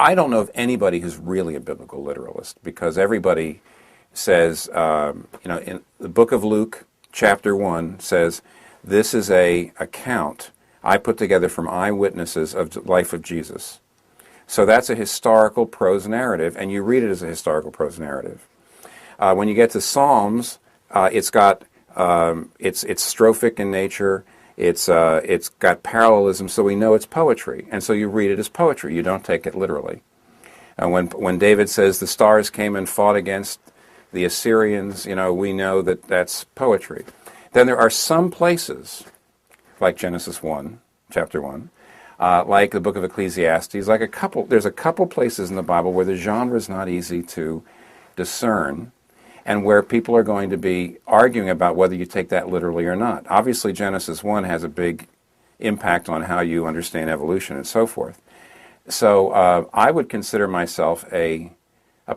I don't know of anybody who's really a biblical literalist, because everybody says, in the book of Luke, chapter 1, says, this is a account I put together from eyewitnesses of the life of Jesus. So that's a historical prose narrative, and you read it as a historical prose narrative. When you get to Psalms, it's strophic in nature. It's got parallelism, so we know it's poetry, and so you read it as poetry. You don't take it literally. When David says the stars came and fought against the Assyrians, we know that that's poetry. Then there are some places, like Genesis 1, chapter 1, like the book of Ecclesiastes, there's a couple places in the Bible where the genre is not easy to discern, and where people are going to be arguing about whether you take that literally or not. Obviously, Genesis 1 has a big impact on how you understand evolution and so forth. So I would consider myself a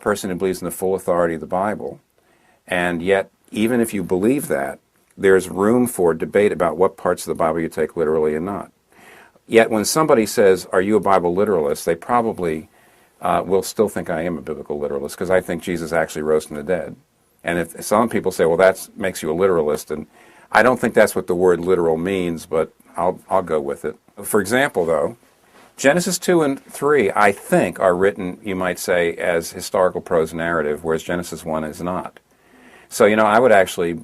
person who believes in the full authority of the Bible, and yet, even if you believe that, there's room for debate about what parts of the Bible you take literally and not. Yet when somebody says, are you a Bible literalist, they probably will still think I am a biblical literalist, because I think Jesus actually rose from the dead. And if some people say, well, that makes you a literalist, and I don't think that's what the word literal means, but I'll go with it. For example, though, Genesis 2 and 3, I think, are written, you might say, as historical prose narrative, whereas Genesis 1 is not. So, I would actually,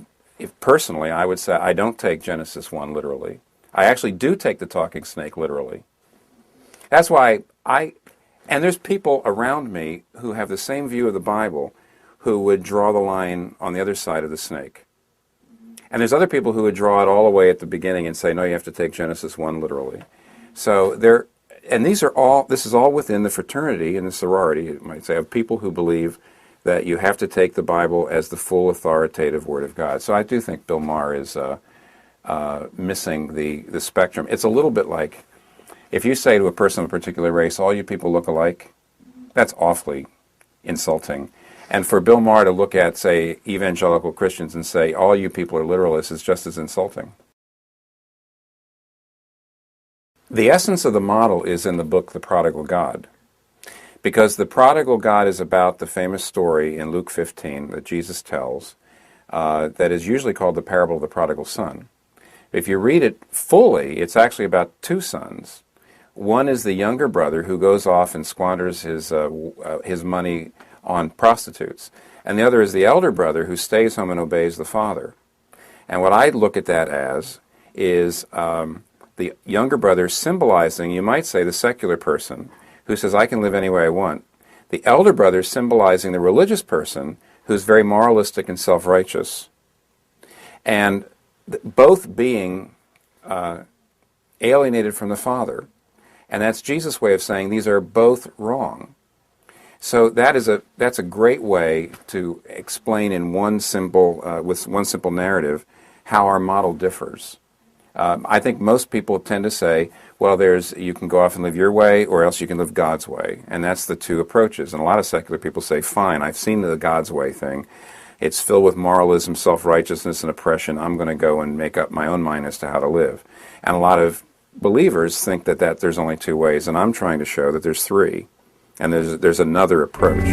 personally, I would say I don't take Genesis 1 literally. I actually do take the talking snake literally. That's why and there's people around me who have the same view of the Bible who would draw the line on the other side of the snake. And there's other people who would draw it all the way at the beginning and say, no, you have to take Genesis 1 literally. So this is all within the fraternity and the sorority, you might say, of people who believe that you have to take the Bible as the full authoritative Word of God. So I do think Bill Maher is missing the spectrum. It's a little bit like, if you say to a person of a particular race, all you people look alike, that's awfully insulting. And for Bill Maher to look at, say, evangelical Christians and say, all you people are literalists, is just as insulting. The essence of the model is in the book, The Prodigal God. Because the prodigal God is about the famous story in Luke 15 that Jesus tells that is usually called the parable of the prodigal son. If you read it fully, it's actually about two sons. One is the younger brother who goes off and squanders his money on prostitutes. And the other is the elder brother who stays home and obeys the father. And what I look at that as is the younger brother symbolizing, you might say, the secular person who says, I can live any way I want. The elder brother symbolizing the religious person who's very moralistic and self-righteous. And both being alienated from the Father. And that's Jesus' way of saying these are both wrong. So that's a great way to explain in one simple narrative how our model differs. I think most people tend to say, well, you can go off and live your way, or else you can live God's way. And that's the two approaches. And a lot of secular people say, fine, I've seen the God's way thing. It's filled with moralism, self-righteousness, and oppression. I'm going to go and make up my own mind as to how to live. And a lot of believers think that there's only two ways, and I'm trying to show that there's three, and there's another approach.